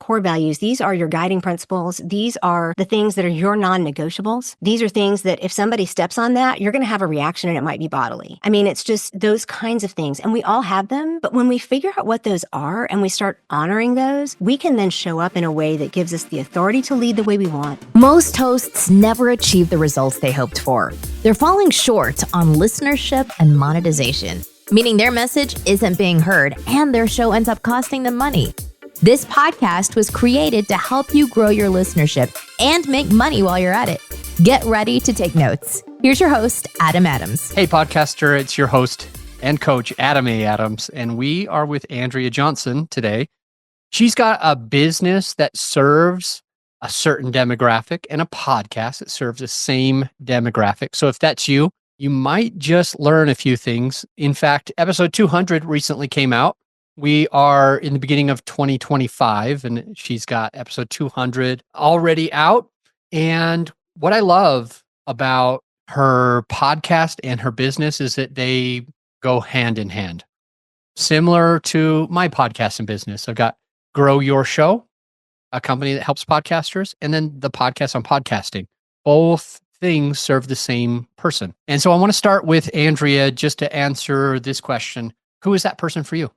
core values. These are your guiding principles. These are the things that are your non-negotiables. These are things that if somebody steps on that, you're going to have a reaction and it might be bodily. I mean, it's just those kinds of things. And we all have them. But when we figure out what those are and we start honoring those, we can then show up in a way that gives us the authority to lead the way we want. Most hosts never achieve the results they hoped for. They're falling short on listenership and monetization, meaning their message isn't being heard and their show ends up costing them money. This podcast was created to help you grow your listenership and make money while you're at it. Get ready to take notes. Here's your host, Adam Adams. Hey, podcaster, it's your host and coach, Adam A. Adams, and we are with Andrea Johnson today. She's got a business that serves a certain demographic and a podcast that serves the same demographic. So if that's you, you might just learn a few things. In fact, episode 200 recently came out. We are in the beginning of 2025, and she's got episode 200 already out. And what I love about her podcast and her business is that they go hand in hand. Similar to my podcast and business, I've got Grow Your Show, a company that helps podcasters, and then the podcast on podcasting. Both things serve the same person. And so I want to start with Andrea just to answer this question. Who is that person for you?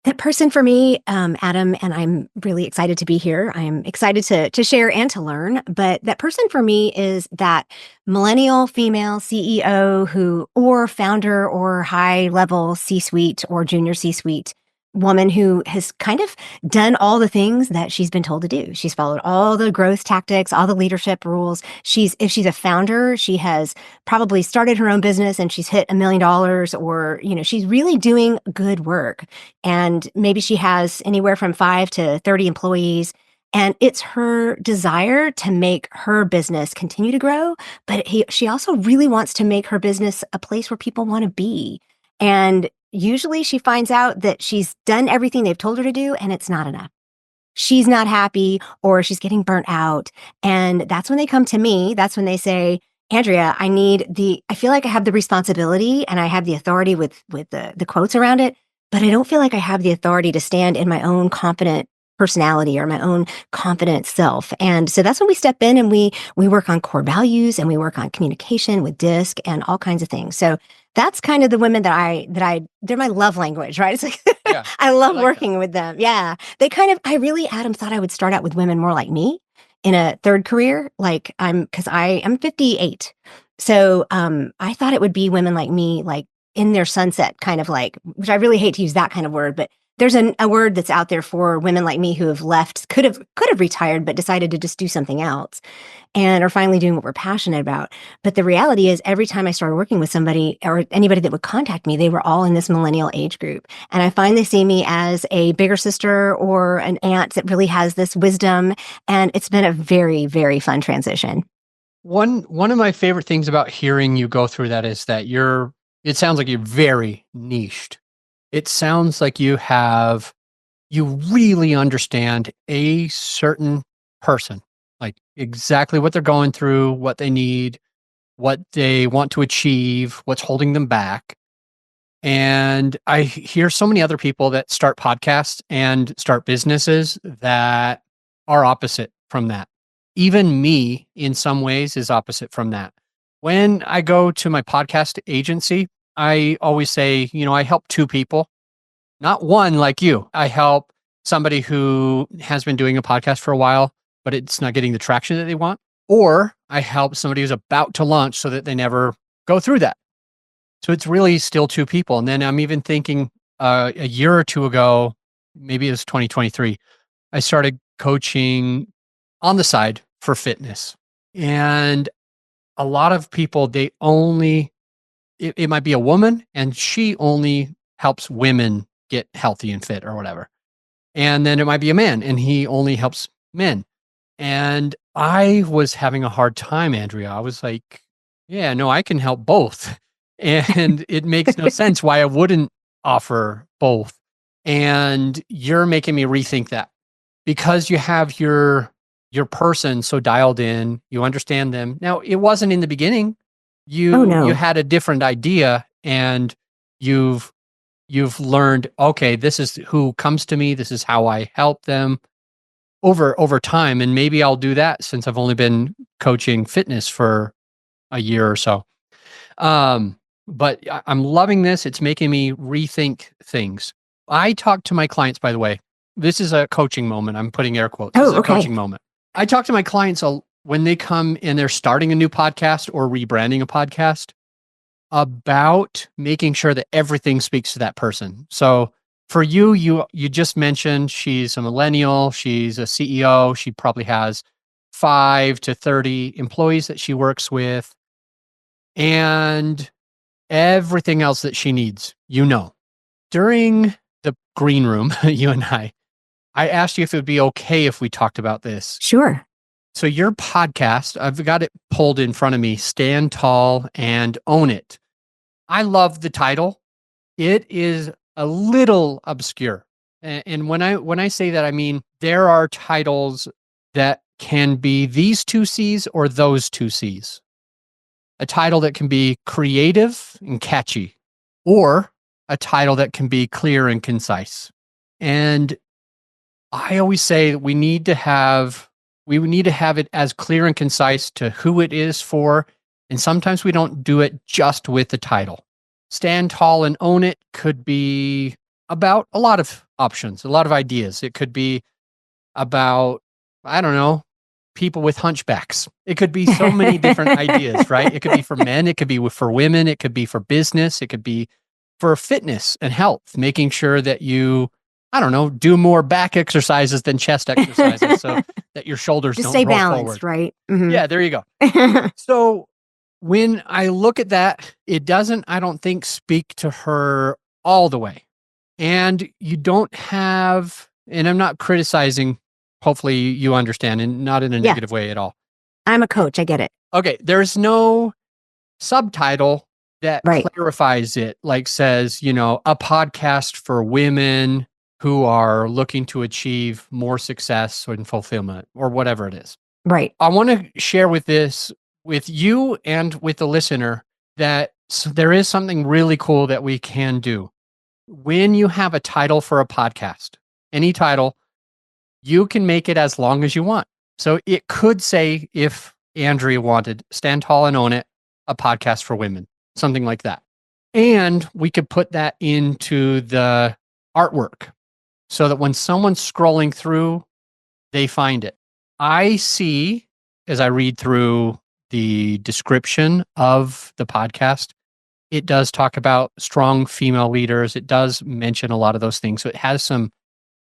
That person for me, Adam, and I'm really excited to be here. I'm excited to share and to learn. But that person for me is that millennial female CEO or founder or high level C-suite or junior C-suite woman who has kind of done all the things that she's been told to do. She's followed all the growth tactics, all the leadership rules. If she's a founder, she has probably started her own business and she's hit $1 million, or, she's really doing good work. And maybe she has anywhere from 5 to 30 employees. And it's her desire to make her business continue to grow. But she also really wants to make her business a place where people want to be. And usually she finds out that she's done everything they've told her to do and it's not enough. She's not happy or she's getting burnt out. And that's when they come to me. That's when they say, Andrea, I feel like I have the responsibility and I have the authority with the quotes around it, but I don't feel like I have the authority to stand in my own confident personality or my own confident self. And so that's when we step in and we work on core values and we work on communication with DISC and all kinds of things. So that's kind of the women they're my love language, right? It's like, yeah, I love working with them. Yeah. I really, Adam, thought I would start out with women more like me in a third career. Cause I'm 58. So, I thought it would be women like me, like in their sunset kind of which I really hate to use that kind of word, but there's a word that's out there for women like me who have left, could have retired, but decided to just do something else and are finally doing what we're passionate about. But the reality is every time I started working with somebody or anybody that would contact me, they were all in this millennial age group. And I find they see me as a bigger sister or an aunt that really has this wisdom. And it's been a very, very fun transition. One of my favorite things about hearing you go through that is that it sounds like you're very niched. It sounds like you really understand a certain person, like exactly what they're going through, what they need, what they want to achieve, what's holding them back. And I hear so many other people that start podcasts and start businesses that are opposite from that. Even me, in some ways, is opposite from that. When I go to my podcast agency, I always say, I help 2 people, not one like you. I help somebody who has been doing a podcast for a while, but it's not getting the traction that they want. Or I help somebody who's about to launch so that they never go through that. So it's really still 2 people. And then I'm even thinking a year or 2 ago, maybe it was 2023, I started coaching on the side for fitness. And a lot of people, it might be a woman and she only helps women get healthy and fit or whatever. And then it might be a man and he only helps men. And I was having a hard time, Andrea. I was like, yeah, no, I can help both. And it makes no sense why I wouldn't offer both. And you're making me rethink that because you have your person so dialed in, you understand them. Now, it wasn't in the beginning. You had a different idea and you've learned, okay, this is who comes to me. This is how I help them. over time. And maybe I'll do that since I've only been coaching fitness for a year or so. But I'm loving this. It's making me rethink things. I talk to my clients, by the way. This is a coaching moment. I'm putting air quotes. This is Oh, a okay. coaching moment. I talk to my clients when they come and they're starting a new podcast or rebranding a podcast about making sure that everything speaks to that person. So for you just mentioned she's a millennial, she's a CEO, she probably has 5 to 30 employees that she works with, and everything else that she needs, During the green room, you and I asked you if it would be okay if we talked about this. Sure. So your podcast, I've got it pulled in front of me, Stand Tall and Own It. I love the title. It is a little obscure. And when I say that, I mean there are titles that can be these two C's or those two C's. A title that can be creative and catchy, or a title that can be clear and concise. And I always say that we need to have it as clear and concise to who it is for. And sometimes we don't do it just with the title. Stand Tall and Own It could be about a lot of options, a lot of ideas. It could be about, I don't know, people with hunchbacks. It could be so many different ideas, right? It could be for men, it could be for women, it could be for business, it could be for fitness and health, making sure that you, I don't know, do more back exercises than chest exercises so that your shoulders Just don't stay roll balanced, forward. right? Mhm. Yeah, there you go. So when I look at that, it doesn't, I don't think, speak to her all the way. And you don't have, and I'm not criticizing, hopefully you understand, and not in a Yeah. negative way at all. I'm a coach. I get it. Okay, there's no subtitle that Right. clarifies it, like says, a podcast for women who are looking to achieve more success and fulfillment or whatever it is. Right. I want to share with you and with the listener that there is something really cool that we can do. When you have a title for a podcast, any title, you can make it as long as you want. So it could say, if Andrea wanted, Stand Tall and Own It, a podcast for women, something like that. And we could put that into the artwork so that when someone's scrolling through, they find it. I see, as I read through the description of the podcast, it does talk about strong female leaders. It does mention a lot of those things. So it has some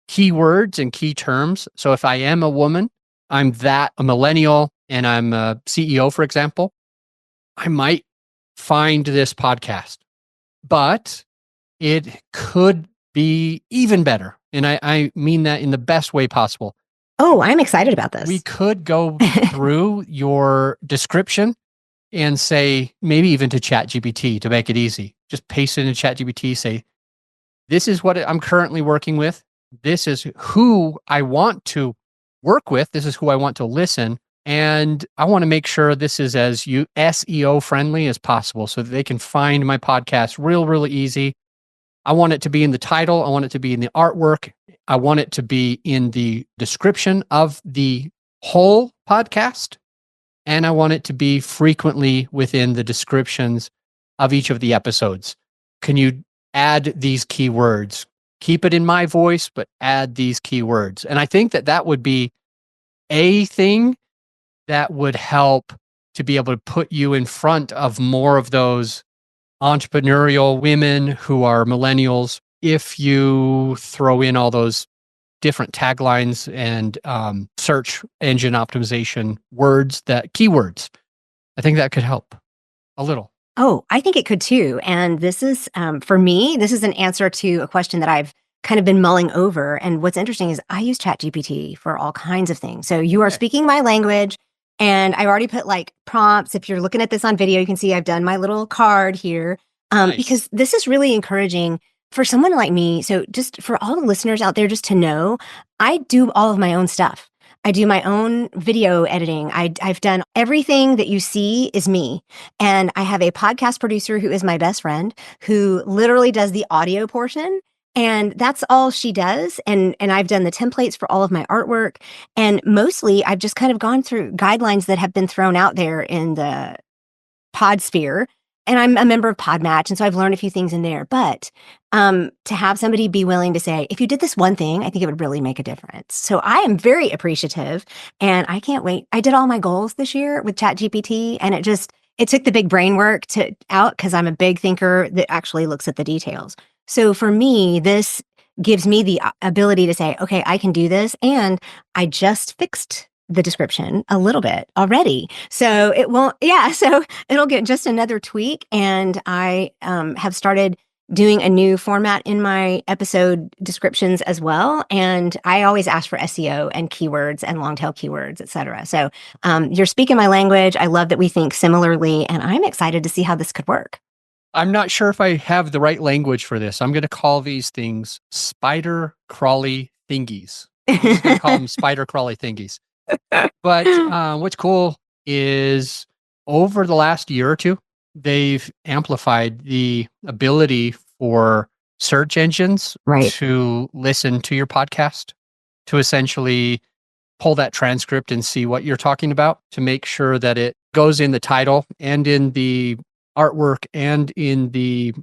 keywords and key terms. So if I am a woman, I'm a millennial, and I'm a CEO, for example, I might find this podcast. But it could be even better. And I mean that in the best way possible. Oh, I'm excited about this. We could go through your description and say, maybe even to ChatGPT to make it easy. Just paste it in ChatGPT, say, this is what I'm currently working with. This is who I want to work with. This is who I want to listen. And I want to make sure this is as SEO friendly as possible so that they can find my podcast really easy. I want it to be in the title. I want it to be in the artwork. I want it to be in the description of the whole podcast. And I want it to be frequently within the descriptions of each of the episodes. Can you add these keywords? Keep it in my voice, but add these keywords. And I think that would be a thing that would help to be able to put you in front of more of those entrepreneurial women who are millennials. If you throw in all those different taglines and search engine optimization keywords, I think that could help a little. Oh, I think it could too. And this is, for me, this is an answer to a question that I've kind of been mulling over. And what's interesting is I use ChatGPT for all kinds of things. So you are speaking my language, and I already put like prompts. If you're looking at this on video, you can see I've done my little card here, Nice. because this is really encouraging for someone like me. So just for all the listeners out there, just to know, I do all of my own stuff. I do my own video editing. I've done everything that you see is me. And I have a podcast producer who is my best friend, who literally does the audio portion. And that's all she does, and I've done the templates for all of my artwork, and mostly I've just kind of gone through guidelines that have been thrown out there in the Podsphere, and I'm a member of Podmatch, and so I've learned a few things in there, but, to have somebody be willing to say, "If you did this one thing, I think it would really make a difference." So I am very appreciative, and I can't wait. I did all my goals this year with ChatGPT, and it took the big brain work to out because 'cause I'm a big thinker that actually looks at the details. So for me, this gives me the ability to say, "Okay, I can do this," and I just fixed the description a little bit already. So it won't yeah, so it'll get just another tweak, and I, have started doing a new format in my episode descriptions as well, and I always ask for SEO and keywords and long tail keywords, etcetera. So, you're speaking my language. I love that we think similarly, and I'm excited to see how this could work. I'm not sure if I have the right language for this. I'm going to call these things spider crawly thingies. I'm just going to call them spider crawly thingies. But what's cool is over the last year or two, they've amplified the ability for search engines Right. to listen to your podcast, to essentially pull that transcript and see what you're talking about, to make sure that it goes in the title and in the artwork and in the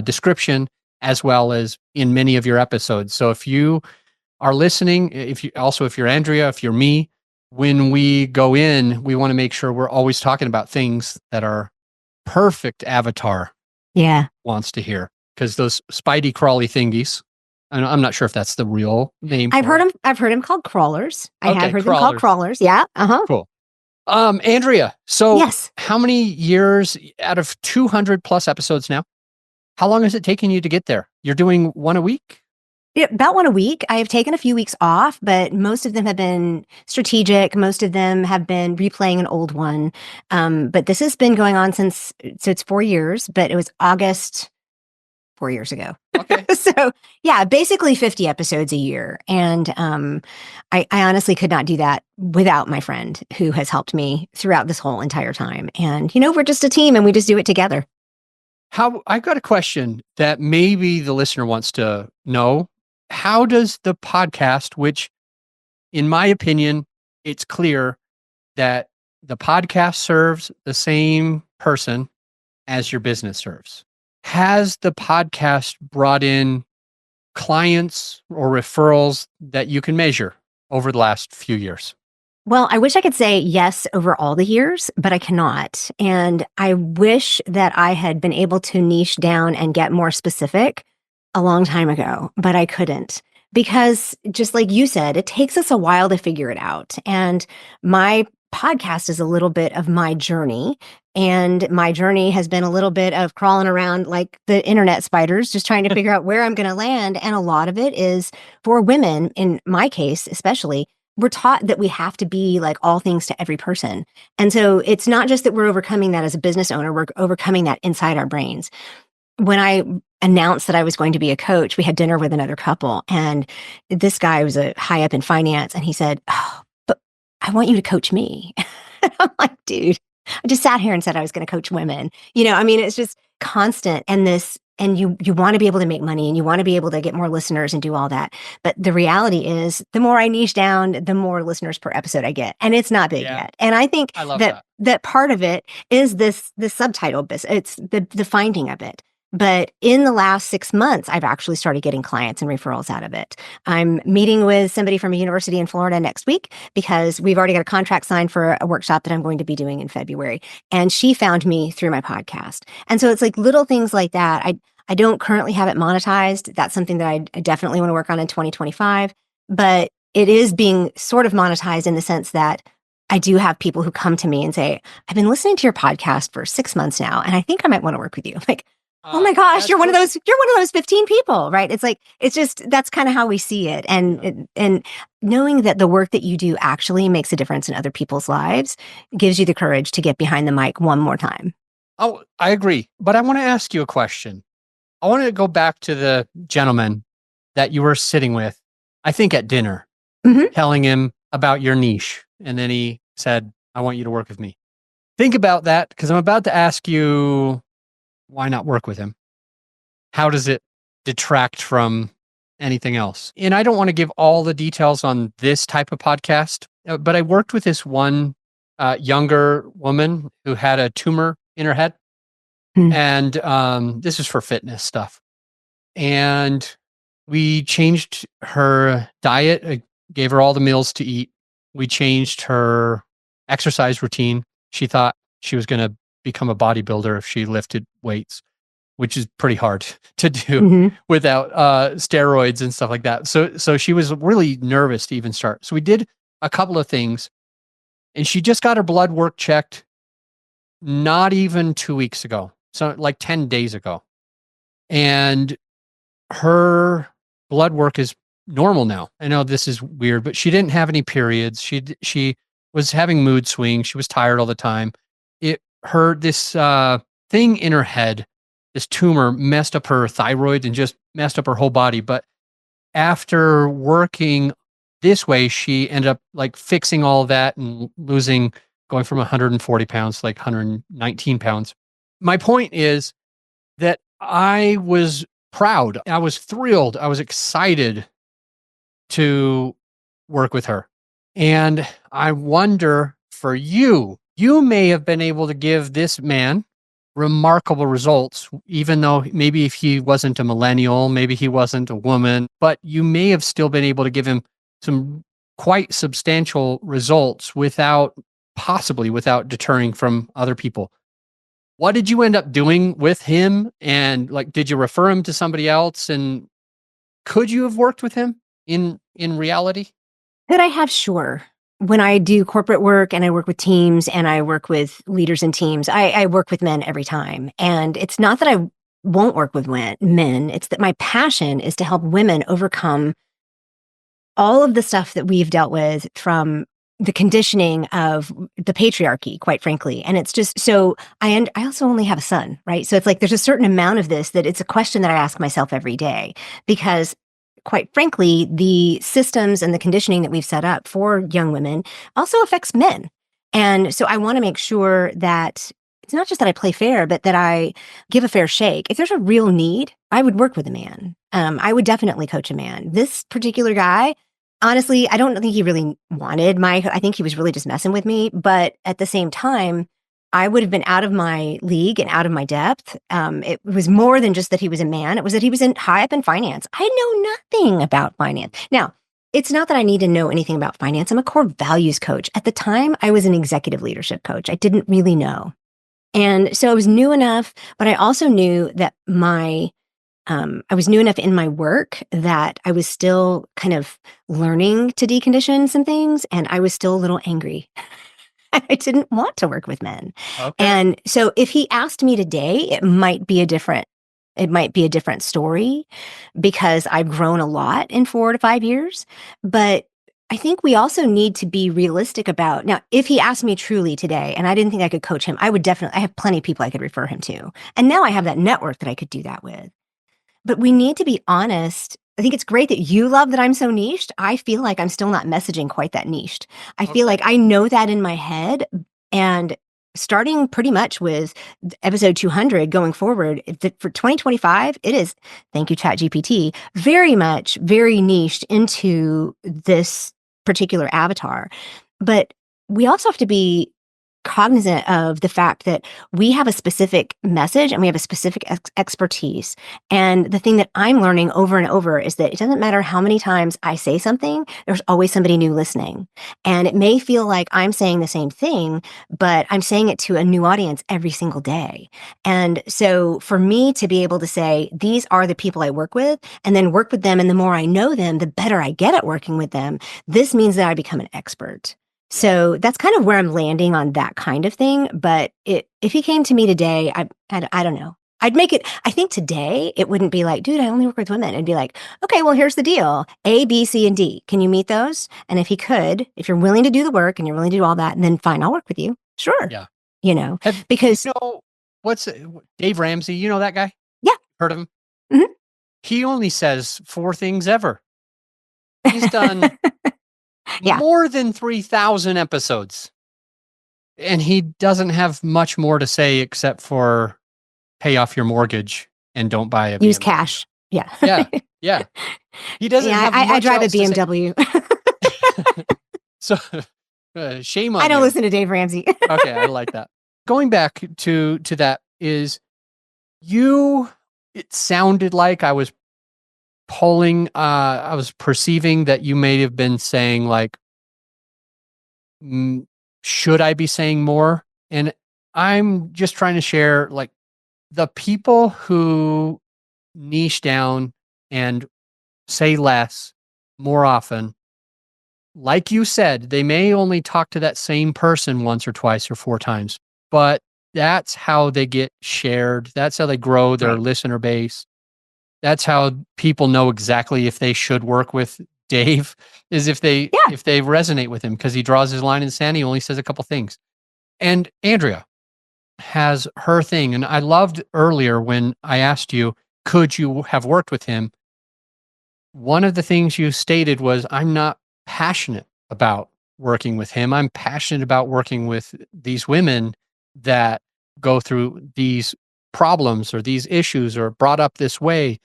description, as well as in many of your episodes. So if you are listening, if you're Andrea, if you're me, when we go in, we want to make sure we're always talking about things that our perfect avatar Yeah. wants to hear. Because those spidey crawly thingies, and I'm not sure if that's the real name I've for heard it. them. I've heard them called crawlers. I have Okay, heard them called crawlers. crawlers. Yeah. Uh-huh. Cool. Andrea, so Yes. how many years out of 200 plus episodes now? How long has it taken you to get there? You're doing one a week? Yeah, about one a week. I have taken a few weeks off, but most of them have been strategic. Most of them have been replaying an old one. But this has been going on so it's 4 years, but it was August 4 years ago. Okay. So yeah, basically 50 episodes a year. And I honestly could not do that without my friend who has helped me throughout this whole entire time. And, we're just a team and we just do it together. I've got a question that maybe the listener wants to know. How does the podcast, which in my opinion, it's clear that the podcast serves the same person as your business serves. Has the podcast brought in clients or referrals that you can measure over the last few years? Well, I wish I could say yes over all the years, but I cannot. And I wish that I had been able to niche down and get more specific a long time ago, but I couldn't. Because just like you said, it takes us a while to figure it out. And my podcast is a little bit of my journey. And my journey has been a little bit of crawling around like the internet spiders, just trying to figure out where I'm going to land. And a lot of it is for women, in my case, especially we're taught that we have to be like all things to every person. And so it's not just that we're overcoming that as a business owner, we're overcoming that inside our brains. When I announced that I was going to be a coach, we had dinner with another couple, and this guy was a high up in finance, and he said, "Oh, but I want you to coach me." I'm like, dude, I just sat here and said I was going to coach women. I mean, it's just constant and you want to be able to make money and you want to be able to get more listeners and do all that. But the reality is the more I niche down, the more listeners per episode I get. And it's not big Yeah. yet. And I think I love that part of it is this subtitle business. It's the finding of it. But in the last 6 months, I've actually started getting clients and referrals out of it. I'm meeting with somebody from a university in Florida next week because we've already got a contract signed for a workshop that I'm going to be doing in February. And she found me through my podcast. And so it's like little things like that. I don't currently have it monetized. That's something that I definitely want to work on in 2025. But it is being sort of monetized in the sense that I do have people who come to me and say, "I've been listening to your podcast for 6 months now, and I think I might want to work with you." Like, oh my gosh, you're one of those 15 people, right? It's just, that's kind of how we see it. And knowing that the work that you do actually makes a difference in other people's lives gives you the courage to get behind the mic one more time. Oh, I agree. But I want to ask you a question. I want to go back to the gentleman that you were sitting with, I think at dinner, telling him about your niche. And then he said, "I want you to work with me." Think about that, because I'm about to ask you, why not work with him? How does it detract from anything else. And I don't want to give all the details on this type of podcast, but I worked with this one younger woman who had a tumor in her head. Hmm. And this is for fitness stuff. And we changed her diet, gave her all the meals to eat. We changed her exercise routine. She thought she was going to become a bodybuilder if she lifted weights, which is pretty hard to do Hmm. without steroids and stuff like that. So she was really nervous to even start. So we did a couple of things, and she just got her blood work checked not even 2 weeks ago. So like 10 days ago. And her blood work is normal now. I know this is weird, but she didn't have any periods. She was having mood swings. She was tired all the time. This thing in her head, this tumor messed up her thyroid and just messed up her whole body. But after working this way, she ended up like fixing all of that and going from 140 pounds to like 119 pounds. My point is that I was proud. I was thrilled. I was excited to work with her. And I wonder for you may have been able to give this man remarkable results, even though maybe if he wasn't a millennial, maybe he wasn't a woman, but you may have still been able to give him some quite substantial results possibly without deterring from other people. What did you end up doing with him? And like, did you refer him to somebody else? And could you have worked with him in reality? Could I have? Sure. When I do corporate work and I work with teams and I work with leaders and teams, I work with men every time. And it's not that I won't work with men, it's that my passion is to help women overcome all of the stuff that we've dealt with from the conditioning of the patriarchy, quite frankly. And it's just so I also only have a son, right? So it's like there's a certain amount of this that it's a question that I ask myself every day because quite frankly, the systems and the conditioning that we've set up for young women also affects men. And so I want to make sure that it's not just that I play fair, but that I give a fair shake. If there's a real need, I would work with a man. I would definitely coach a man. This particular guy, honestly, I don't think he really I think he was really just messing with me. But at the same time, I would have been out of my league and out of my depth. It was more than just that he was a man. It was that he was high up in finance. I know nothing about finance. Now, it's not that I need to know anything about finance. I'm a core values coach. At the time, I was an executive leadership coach. I didn't really know. And so I was new enough, but I also knew that I was new enough in my work that I was still kind of learning to decondition some things, and I was still a little angry. I didn't want to work with men. Okay. And so if he asked me today, it might be a different story because I've grown a lot in 4 to 5 years. But I think we also need to be realistic about now, if he asked me truly today and I didn't think I could coach him, I have plenty of people I could refer him to. And now I have that network that I could do that with. But we need to be honest. I think it's great that you love that I'm so niched. I feel like I'm still not messaging quite that niched. I feel Okay. like I know that in my head. And starting pretty much with episode 200 going forward, for 2025, it is, thank you, ChatGPT, very niched into this particular avatar. But we also have to be cognizant of the fact that we have a specific message and we have a specific expertise. And the thing that I'm learning over and over is that it doesn't matter how many times I say something, there's always somebody new listening. And it may feel like I'm saying the same thing, but I'm saying it to a new audience every single day. And so for me to be able to say, these are the people I work with, and then work with them, and the more I know them, the better I get at working with them, this means that I become an expert. So that's kind of where I'm landing on that kind of thing. But if he came to me today, I don't know. I'd make it, I think today it wouldn't be like, dude, I only work with women. It'd be like, okay, well, here's the deal. A, B, C, and D. Can you meet those? And if you're willing to do the work and you're willing to do all that, and then fine, I'll work with you. Sure. Yeah. Because What's Dave Ramsey? You know that guy? yeah. Heard of him? Mhm. He only says 4 things ever. He's done Yeah. more than 3,000 episodes. And he doesn't have much more to say except for pay off your mortgage and don't buy a Use BMW. cash. Yeah. Yeah. Yeah. He doesn't Yeah, have I much drive a else to say. BMW. So, shame I on don't you. listen to Dave Ramsey. Okay, I like that. Going back to that is you it sounded like I was perceiving that you may have been saying like, "Mm, should I be saying more?" And I'm just trying to share like the people who niche down and say less more often, like you said, they may only talk to that same person once or twice or four times, but that's how they get shared. That's how they grow their Right. listener base. That's how people know exactly if they should work with Dave is Yeah. if they resonate with him because he draws his line in the sand. He only says a couple things. And Andrea has her thing. And I loved earlier when I asked you, could you have worked with him? One of the things you stated was, I'm not passionate about working with him. I'm passionate about working with these women that go through these problems or these issues or brought up this way.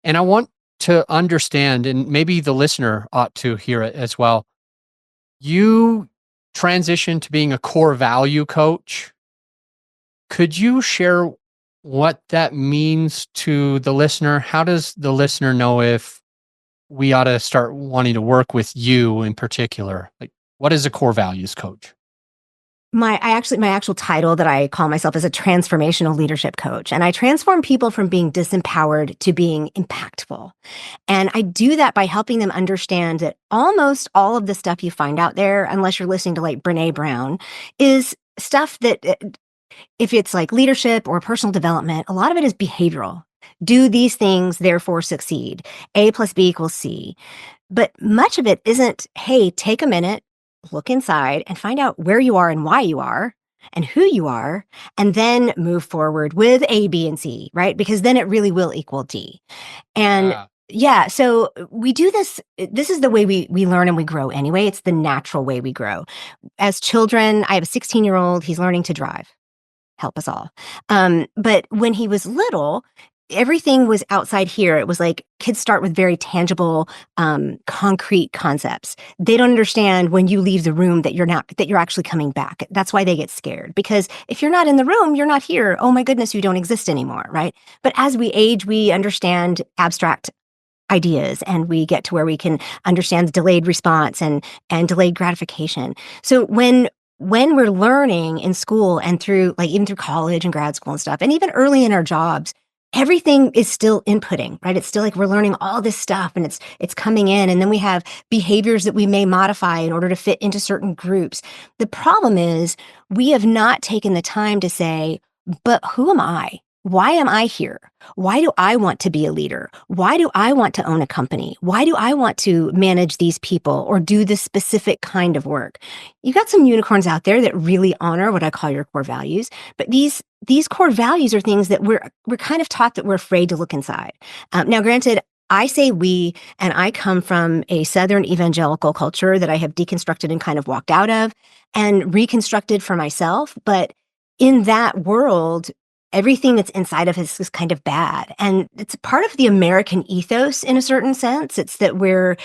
And I want to understand, and maybe the listener ought to hear it as well. You transitioned to being a core value coach. Could you share what that means to the listener? How does the listener know if we ought to start wanting to work with you in particular? Like, what is a core values coach? My actual title that I call myself is a transformational leadership coach, and I transform people from being disempowered to being impactful. And I do that by helping them understand that almost all of the stuff you find out there, unless you're listening to like Brene Brown, is stuff that if it's like leadership or personal development, a lot of it is behavioral. Do these things, therefore succeed. A plus B equals C. But much of it isn't, hey, take a minute, look inside and find out where you are and why you are and who you are, and then move forward with A, B, and C, right? Because then it really will equal D. And Yeah. yeah, so we do this. This is the way we learn and we grow anyway. It's the natural way we grow. As children, I have a 16-year-old, he's learning to drive. Help us all. But when he was little, everything was outside here. It was like kids start with very tangible, concrete concepts. They don't understand when you leave the room that you're actually coming back. That's why they get scared. Because if you're not in the room, you're not here. Oh my goodness, you don't exist anymore, right? But as we age, we understand abstract ideas and we get to where we can understand delayed response and delayed gratification. So when we're learning in school and through like even through college and grad school and stuff, and even early in our jobs, everything is still inputting, right? It's still like we're learning all this stuff and it's coming in. And then we have behaviors that we may modify in order to fit into certain groups. The problem is we have not taken the time to say, but who am I? Why am I here? Why do I want to be a leader? Why do I want to own a company? Why do I want to manage these people or do this specific kind of work? You got some unicorns out there that really honor what I call your core values, but these core values are things that we're kind of taught that we're afraid to look inside. Now, granted, I say we, and I come from a Southern evangelical culture that I have deconstructed and kind of walked out of and reconstructed for myself. But in that world, everything that's inside of us is kind of bad. And it's part of the American ethos in a certain sense. It's that we're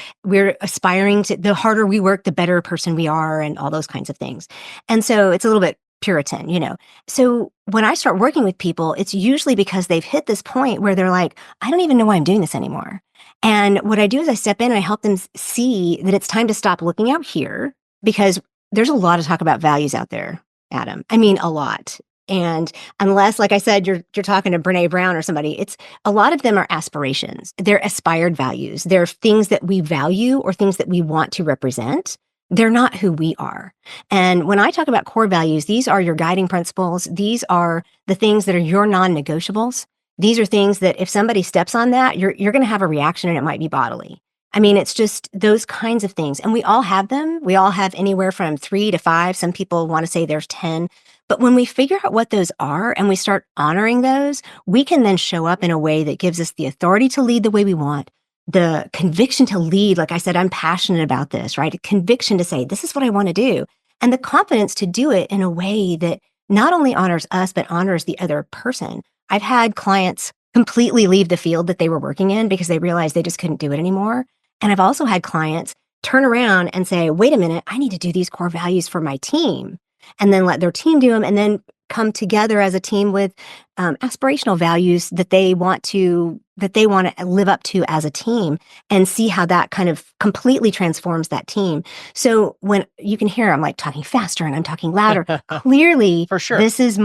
aspiring to the harder we work, the better person we are, and all those kinds of things. And so it's a little bit Puritan, you know. So when I start working with people, it's usually because they've hit this point where they're like, I don't even know why I'm doing this anymore. And what I do is I step in and I help them see that it's time to stop looking out here because there's a lot of talk about values out there, Adam. I mean, a lot. And unless, like I said, you're talking to Brene Brown or somebody, it's a lot of them are aspirations. They're aspired values. They're things that we value or things that we want to represent. They're not who we are. And when I talk about core values, these are your guiding principles. These are the things that are your non-negotiables. These are things that if somebody steps on that, you're going to have a reaction and it might be bodily. I mean, it's just those kinds of things. And we all have them. We all have anywhere from 3 to 5. Some people want to say there's 10. But when we figure out what those are and we start honoring those, we can then show up in a way that gives us the authority to lead the way we want, the conviction to lead. Like I said, I'm passionate about this, right? A conviction to say, this is what I want to do. And the confidence to do it in a way that not only honors us, but honors the other person. I've had clients completely leave the field that they were working in because they realized they just couldn't do it anymore. And I've also had clients turn around and say, wait a minute, I need to do these core values for my team, and then let their team do them, and then come together as a team with aspirational values that they want to live up to as a team, and see how that kind of completely transforms that team. So when you can hear I'm like talking faster and I'm talking louder, clearly For sure. this is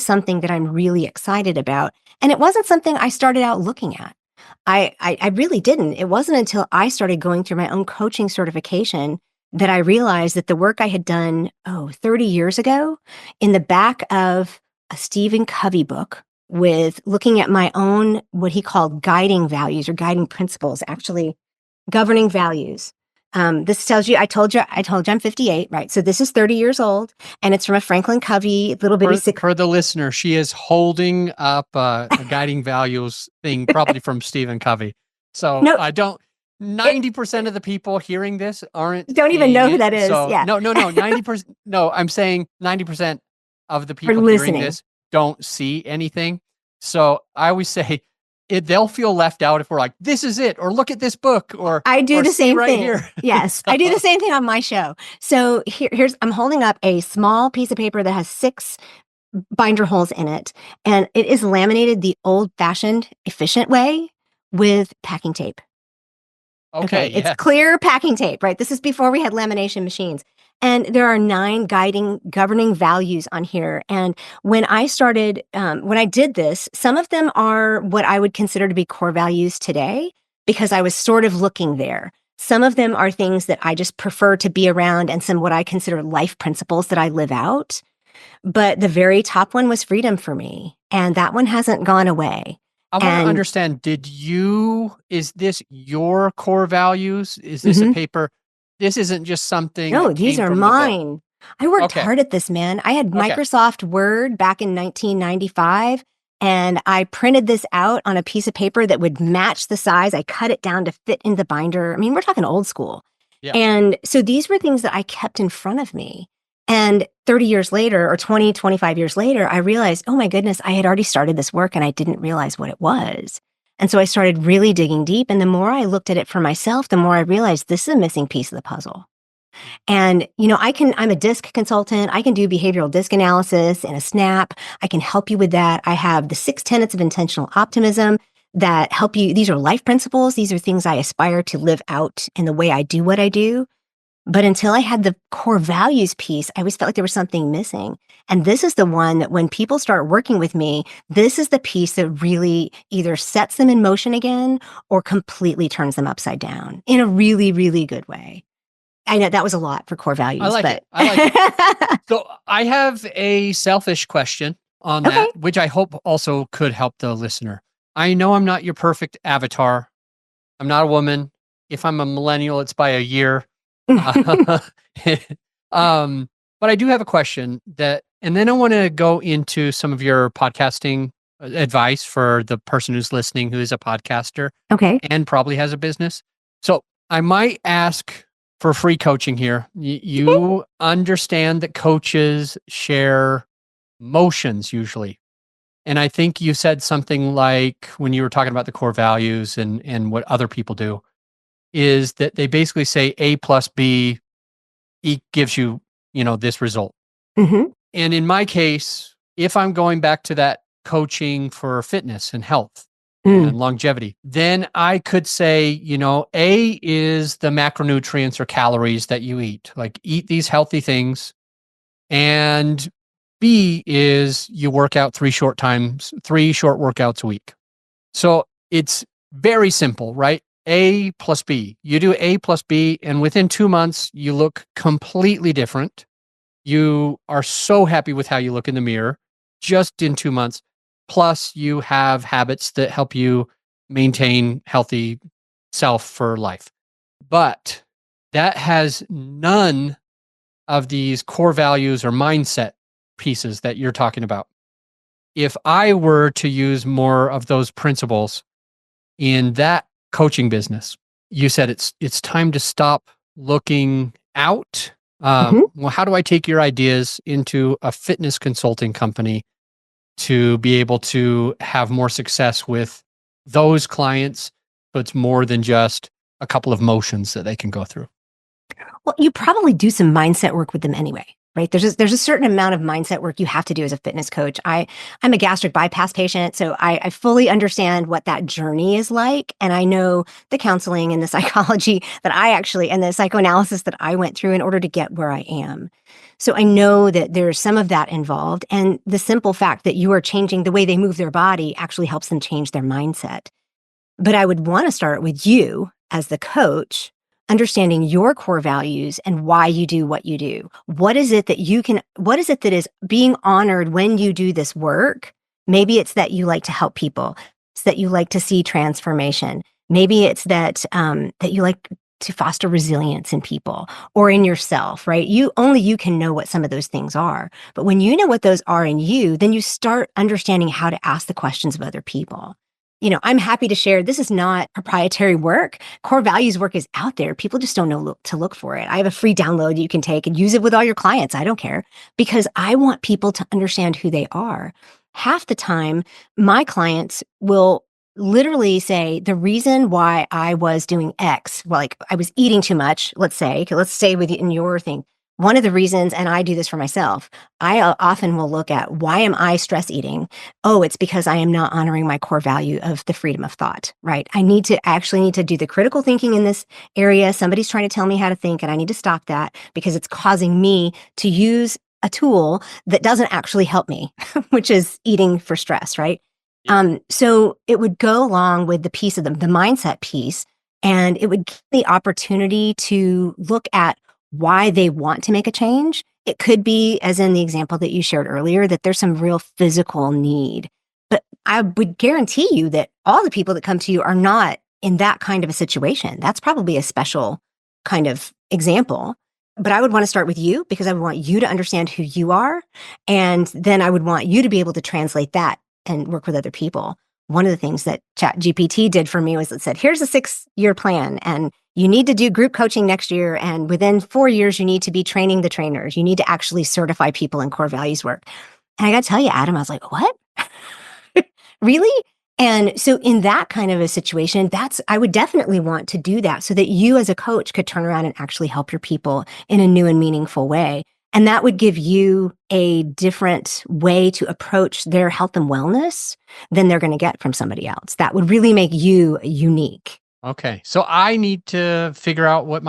something that I'm really excited about. And it wasn't something I started out looking at. I really didn't. It wasn't until I started going through my own coaching certification that I realized that the work I had done, 30 years ago, in the back of a Stephen Covey book, with looking at my own, what he called guiding values or guiding principles, actually governing values. This tells you, I told you I'm 58, right? So this is 30 years old, and it's from a Franklin Covey little bitty For the listener, she is holding up a guiding values thing, probably from Stephen Covey. So no, I don't. it, 90% of the people hearing this aren't don't even seeing know who it. that is. So Yeah, no, 90%. No, I'm saying 90% of the for people hearing listening. this don't see anything. So I always say they'll feel left out if we're like, this is it, or look at this book, I do or the see same right thing. here. Yes, I do the same thing on my show. So I'm holding up a small piece of paper that has 6 binder holes in it, and it is laminated the old-fashioned, efficient way with packing tape. Okay, Okay, it's yes. clear packing tape, right? This is before we had lamination machines. And there are 9 governing values on here. And when I did this, some of them are what I would consider to be core values today, because I was sort of looking there. Some of them are things that I just prefer to be around, and some what I consider life principles that I live out. But the very top one was freedom for me, and that one hasn't gone away. I want to And understand, is this your core values? Is this a mhm. paper? This isn't just something No, that these came are from the book. mine. I worked Okay. hard at this, man. I had Okay. Microsoft Word back in 1995, and I printed this out on a piece of paper that would match the size. I cut it down to fit in the binder. I mean, we're talking old school. Yeah. And so these were things that I kept in front of me. And 30 years later, or 20, 25 years later, I realized, oh my goodness, I had already started this work and I didn't realize what it was. And so I started really digging deep. And the more I looked at it for myself, the more I realized this is a missing piece of the puzzle. And, I'm a disc consultant. I can do behavioral disc analysis in a snap. I can help you with that. I have the 6 tenets of intentional optimism that help you. These are life principles. These are things I aspire to live out in the way I do what I do. But until I had the core values piece, I always felt like there was something missing. And this is the one that when people start working with me, this is the piece that really either sets them in motion again or completely turns them upside down in a really, really good way. I know that was a lot for core I values, like but it. I like it. So I have a selfish question on okay. that, which I hope also could help the listener. I know I'm not your perfect avatar. I'm not a woman. If I'm a millennial, it's by a year. Uh, but I do have a question and then I want to go into some of your podcasting advice for the person who's listening, who is a podcaster Okay. and probably has a business. So I might ask for free coaching here. You understand that coaches share motions usually. And I think you said something like, when you were talking about the core values and what other people do, is that they basically say A plus B gives you, this result. Hmm. And in my case, if I'm going back to that coaching for fitness and health Mm. and longevity, then I could say, A is the macronutrients or calories that you eat, like eat these healthy things. And B is you work out 3 short workouts a week. So it's very simple, right? A plus B. You do A plus B, and within 2 months, you look completely different. You are so happy with how you look in the mirror just in 2 months. Plus, you have habits that help you maintain healthy self for life. But that has none of these core values or mindset pieces that you're talking about. If I were to use more of those principles in that coaching business, you said it's time to stop looking out. Hmm. Well, how do I take your ideas into a fitness consulting company to be able to have more success with those clients. So it's more than just a couple of motions that they can go through. Well, you probably do some mindset work with them anyway, right? There's a certain amount of mindset work you have to do as a fitness coach. I'm a gastric bypass patient, so I fully understand what that journey is like, and I know the counseling and the psychology that I actually and the psychoanalysis that I went through in order to get where I am. So I know that there's some of that involved, and the simple fact that you are changing the way they move their body actually helps them change their mindset. But I would want to start with you as the coach, understanding your core values and why you do what you do. What is it that is being honored when you do this work? Maybe it's that you like to help people. It's that you like to see transformation. Maybe it's that you like to foster resilience in people or in yourself, right? Only you can know what some of those things are. But when you know what those are in you, then you start understanding how to ask the questions of other people. I'm happy to share this is not proprietary work. Core values work is out there. People just don't know to look for it. I have a free download you can take and use it with all your clients. I don't care because I want people to understand who they are. Half the time, my clients will literally say the reason why I was doing X, well, like I was eating too much, let's stay with you in your thing. One of the reasons, and I do this for myself, I often will look at why am I stress eating? Oh, it's because I am not honoring my core value of the freedom of thought, right? I actually need to do the critical thinking in this area. Somebody's trying to tell me how to think, and I need to stop that because it's causing me to use a tool that doesn't actually help me, which is eating for stress, right? So it would go along with the piece of the mindset piece, and it would give the opportunity to look at why they want to make a change. It could be, as in the example that you shared earlier, that there's some real physical need. But I would guarantee you that all the people that come to you are not in that kind of a situation. That's probably a special kind of example. But I would want to start with you because I would want you to understand who you are. And then I would want you to be able to translate that and work with other people. One of the things that ChatGPT did for me was it said, here's a 6-year plan, and you need to do group coaching next year. And within 4 years, you need to be training the trainers. You need to actually certify people in core values work. And I got to tell you, Adam, I was like, what? Really? And so in that kind of a situation, I would definitely want to do that so that you as a coach could turn around and actually help your people in a new and meaningful way. And that would give you a different way to approach their health and wellness than they're going to get from somebody else. That would really make you unique. Okay. So I need to figure out what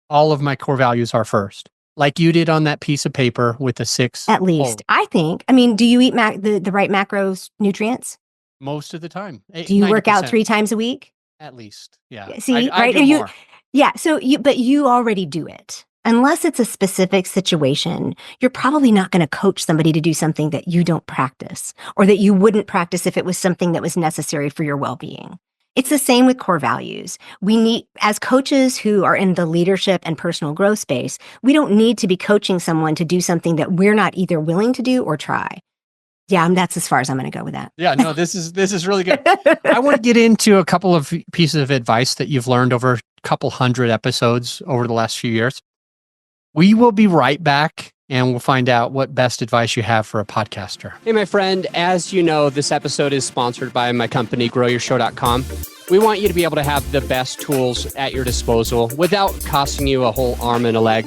all of my core values are first, like you did on that piece of paper with the 6. At least, I think. I mean, do you eat the right macros nutrients? Most of the time. Do you work out 90%. 3 times a week? At least. Yeah. See, I right? do more. Yeah. So but you already do it. Unless it's a specific situation, you're probably not going to coach somebody to do something that you don't practice or that you wouldn't practice if it was something that was necessary for your well-being. It's the same with core values. We need, as coaches who are in the leadership and personal growth space, we don't need to be coaching someone to do something that we're not either willing to do or try. Yeah, that's as far as I'm going to go with that. Yeah, no, this is really good. I want to get into a couple of pieces of advice that you've learned over a couple hundred episodes over the last few years. We will be right back and we'll find out what best advice you have for a podcaster. Hey, my friend, as you know, this episode is sponsored by my company, growyourshow.com. We want you to be able to have the best tools at your disposal without costing you a whole arm and a leg.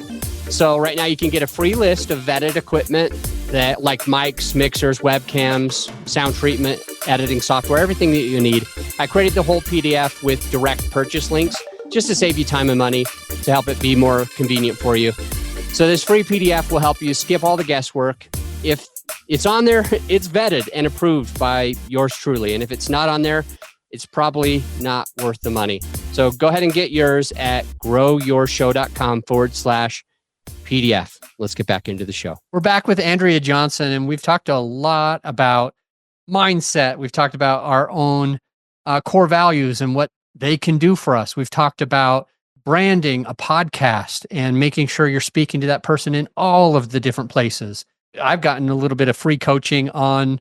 So right now you can get a free list of vetted equipment that like mics, mixers, webcams, sound treatment, editing software, everything that you need. I created the whole PDF with direct purchase links just to save you time and money, to help it be more convenient for you. So this free PDF will help you skip all the guesswork. If it's on there, it's vetted and approved by yours truly. And if it's not on there, it's probably not worth the money. So go ahead and get yours at growyourshow.com/PDF. Let's get back into the show. We're back with Andrea Johnson, and we've talked a lot about mindset. We've talked about our own core values and what they can do for us. We've talked about branding a podcast and making sure you're speaking to that person in all of the different places. I've gotten a little bit of free coaching on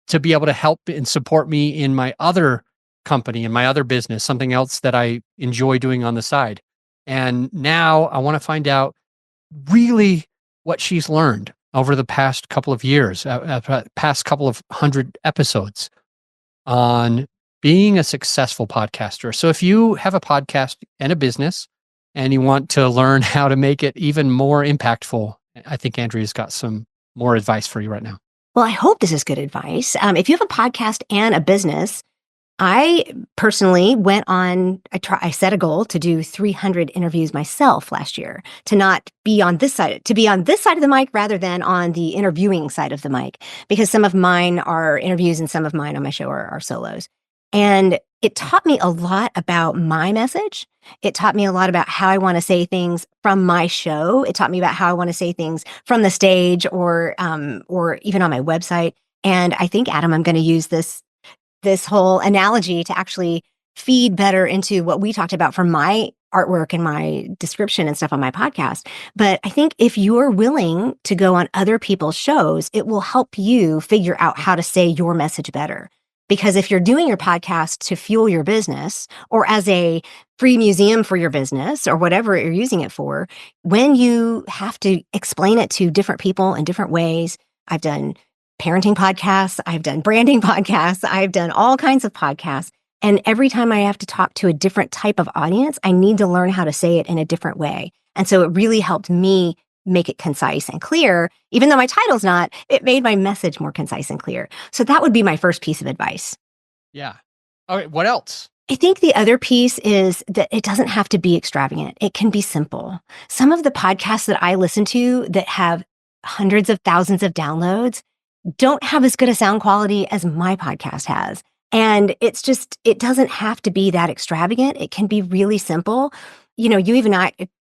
to be able to help and support me in my other company, in my other business, something else that I enjoy doing on the side. And now I want to find out really what she's learned over the past couple of years, past couple of hundred episodes on being a successful podcaster. So if you have a podcast and a business and you want to learn how to make it even more impactful, I think Andrea's got some more advice for you right now. Well, I hope this is good advice. If you have a podcast and a business, I personally went on, I set a goal to do 300 interviews myself last year, to not be on this side, to be on this side of the mic rather than on the interviewing side of the mic, because some of mine are interviews and some of mine on my show are solos. And it taught me a lot about my message. It taught me a lot about how I want to say things from my show. It taught me about how I want to say things from the stage or even on my website. And I think, Adam, I'm going to use this whole analogy to actually feed better into what we talked about from my artwork and my description and stuff on my podcast. But I think if you're willing to go on other people's shows, it will help you figure out how to say your message better. Because if you're doing your podcast to fuel your business or as a free museum for your business or whatever you're using it for, when you have to explain it to different people in different ways, I've done parenting podcasts, I've done branding podcasts, I've done all kinds of podcasts. And every time I have to talk to a different type of audience, I need to learn how to say it in a different way. And so it really helped me make it concise and clear. Even though my title's not, it made my message more concise and clear. So that would be my first piece of advice. Yeah. Okay. What else? I think the other piece is that it doesn't have to be extravagant. It can be simple. Some of the podcasts that I listen to that have hundreds of thousands of downloads don't have as good a sound quality as my podcast has. And it's just, it doesn't have to be that extravagant. It can be really simple. You know, you even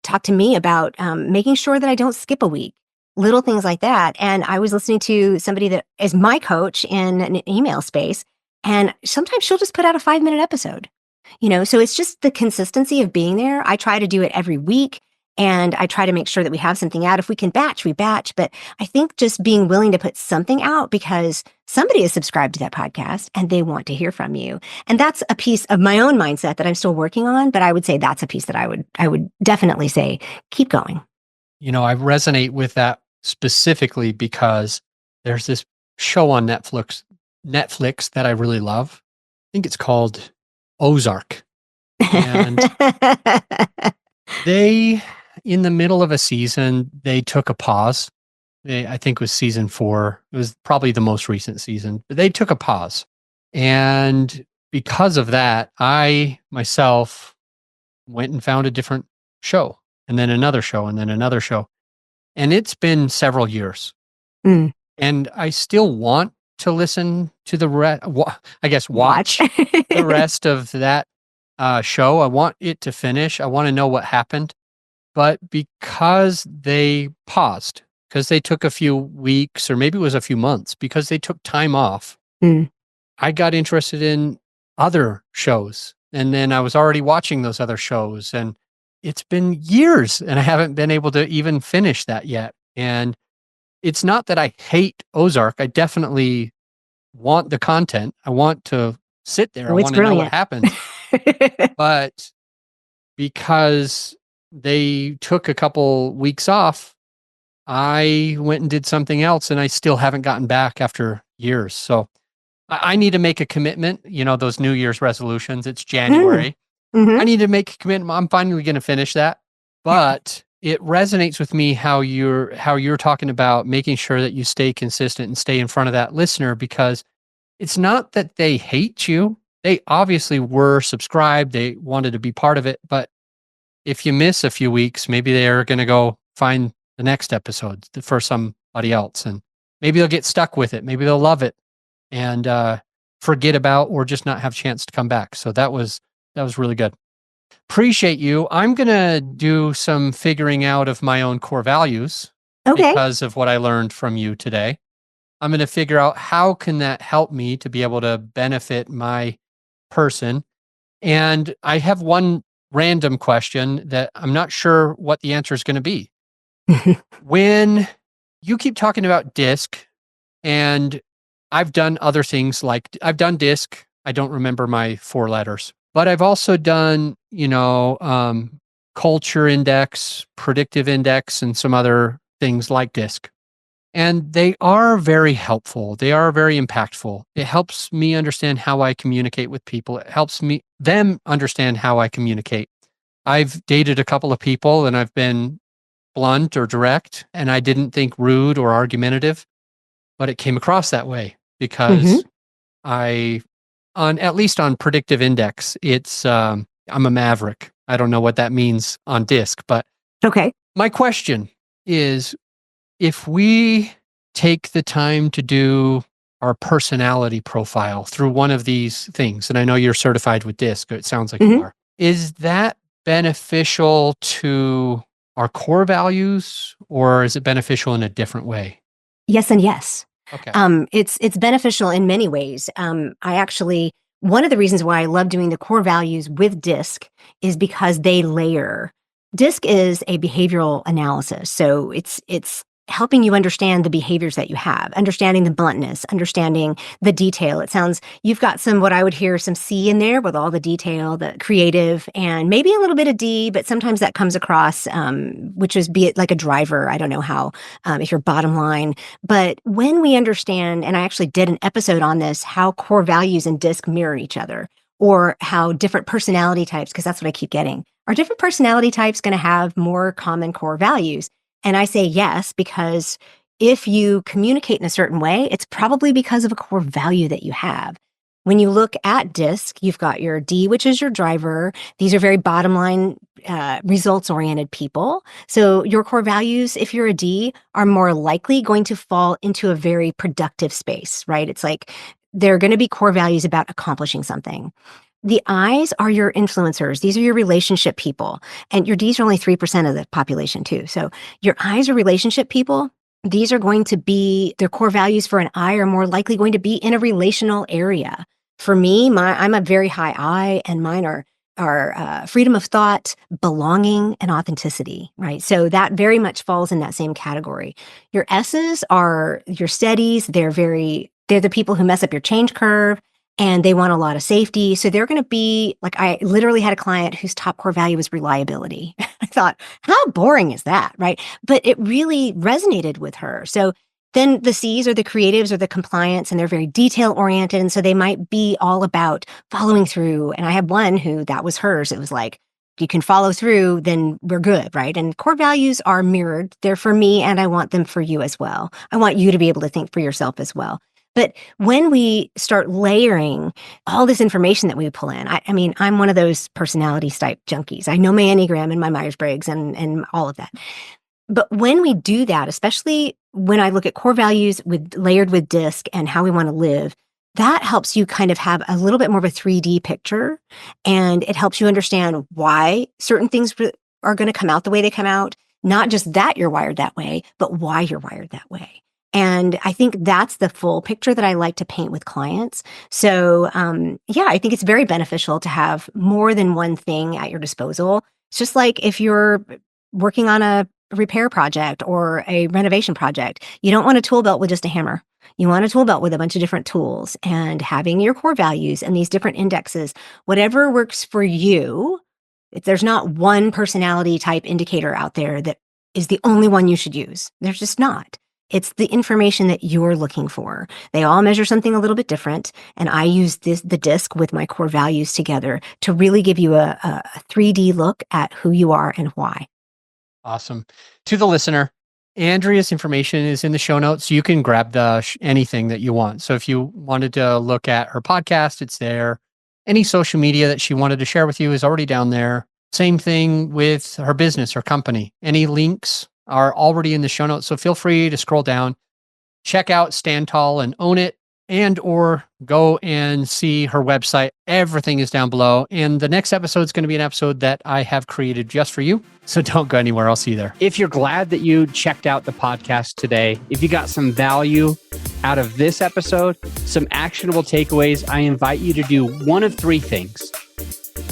talked to me about making sure that I don't skip a week, little things like that. And I was listening to somebody that is my coach in an email space, and sometimes she'll just put out a 5-minute episode, you know, so it's just the consistency of being there. I try to do it every week. And I try to make sure that we have something out. If we can batch, we batch. But I think just being willing to put something out because somebody is subscribed to that podcast and they want to hear from you. And that's a piece of my own mindset that I'm still working on. But I would say that's a piece that I would definitely say, keep going. You know, I resonate with that specifically because there's this show on Netflix that I really love. I think it's called Ozark. And they, in the middle of a season, they took a pause. I think it was season 4. It was probably the most recent season. But they took a pause. And because of that, I myself went and found a different show, and then another show, and then another show. And it's been several years. Mm. And I still want to listen to watch the rest of that show. I want it to finish. I want to know what happened. But because they paused, because they took a few weeks or maybe it was a few months, because they took time off, I got interested in other shows. And then I was already watching those other shows. And it's been years and I haven't been able to even finish that yet. And it's not that I hate Ozark. I definitely want the content. I want to sit there. I want to know what happens. But because they took a couple weeks off, I went and did something else and I still haven't gotten back after years. So I need to make a commitment, you know, those New Year's resolutions. It's January. I need to make a commitment. I'm finally going to finish that. But it resonates with me how you're talking about making sure that you stay consistent and stay in front of that listener, because it's not that they hate you. They obviously were subscribed. They wanted to be part of it. But if you miss a few weeks, maybe they're going to go find the next episode for somebody else. And maybe they'll get stuck with it. Maybe they'll love it and forget about or just not have a chance to come back. So that was really good. Appreciate you. I'm going to do some figuring out of my own core values because of what I learned from you today. I'm going to figure out how can that help me to be able to benefit my person. And I have one random question that I'm not sure what the answer is going to be. When you keep talking about DISC, and I've done other things like I've done DISC. I don't remember my 4 letters, but I've also done, culture index, predictive index, and some other things like DISC. And they are very helpful. They are very impactful. It helps me understand how I communicate with people. It helps them understand how I communicate. I've dated a couple of people and I've been blunt or direct, and I didn't think rude or argumentative, but it came across that way Hmm. because at least on predictive index, I'm a maverick. I don't know what that means on DISC, but Okay. my question is, if we take the time to do our personality profile through one of these things, and I know you're certified with DISC, it sounds like you Hmm. are, is that beneficial to our core values, or is it beneficial in a different way? Yes and yes. Okay. It's beneficial in many ways. I actually One of the reasons why I love doing the core values with DISC is because they layer. DISC is a behavioral analysis, so it's helping you understand the behaviors that you have, understanding the bluntness, understanding the detail. It sounds you've got some what I would hear some C in there with all the detail, the creative, and maybe a little bit of D, but sometimes that comes across, which is be it like a driver. I don't know how if you're bottom line. But when we understand, and I actually did an episode on this, how core values and DISC mirror each other, or how different personality types, because that's what I keep getting. Are different personality types going to have more common core values? And I say yes, because if you communicate in a certain way, it's probably because of a core value that you have. When you look at DISC, you've got your D, which is your driver. These are very bottom line, results oriented people. So your core values, if you're a D, are more likely going to fall into a very productive space, right? It's like they're going to be core values about accomplishing something. The I's are your influencers. These are your relationship people. And your D's are only 3% of the population, too. So your I's are relationship people. These are going to be their core values for an I are more likely going to be in a relational area. For me, I'm a very high I, and mine are freedom of thought, belonging, and authenticity, right? So that very much falls in that same category. Your S's are your steadies. They're the people who mess up your change curve, and they want a lot of safety. So they're going to be like, I literally had a client whose top core value was reliability. I thought, how boring is that? Right. But it really resonated with her. So then the C's are the creatives or the compliance, and they're very detail oriented. And so they might be all about following through. And I had one who that was hers. It was like, if you can follow through, then we're good. Right. And core values are mirrored. They're for me, and I want them for you as well. I want you to be able to think for yourself as well. But when we start layering all this information that we pull in, I mean, I'm one of those personality type junkies. I know my Enneagram and my Myers-Briggs and all of that. But when we do that, especially when I look at core values layered with DISC and how we want to live, that helps you kind of have a little bit more of a 3D picture. And it helps you understand why certain things are going to come out the way they come out. Not just that you're wired that way, but why you're wired that way. And I think that's the full picture that I like to paint with clients. So, yeah, I think it's very beneficial to have more than one thing at your disposal. It's just like if you're working on a repair project or a renovation project, you don't want a tool belt with just a hammer. You want a tool belt with a bunch of different tools, and having your core values and these different indexes, whatever works for you. If there's not one personality type indicator out there that is the only one you should use, there's just not. It's the information that you're looking for. They all measure something a little bit different. And I use the DISC with my core values together to really give you a 3D look at who you are and why. Awesome. To the listener, Andrea's information is in the show notes. You can grab anything that you want. So if you wanted to look at her podcast, it's there. Any social media that she wanted to share with you is already down there. Same thing with her business, her company. Any links are already in the show notes. So feel free to scroll down, check out Stand Tall and Own It, and or go and see her website. Everything is down below. And the next episode is going to be an episode that I have created just for you. So don't go anywhere. I'll see you there. If you're glad that you checked out the podcast today, if you got some value out of this episode, some actionable takeaways, I invite you to do one of three things.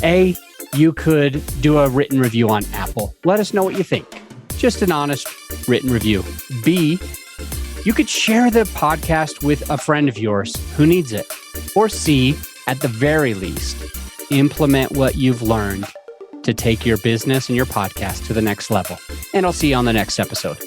A, you could do a written review on Apple. Let us know what you think. Just an honest written review. B, you could share the podcast with a friend of yours who needs it. Or C, at the very least, implement what you've learned to take your business and your podcast to the next level. And I'll see you on the next episode.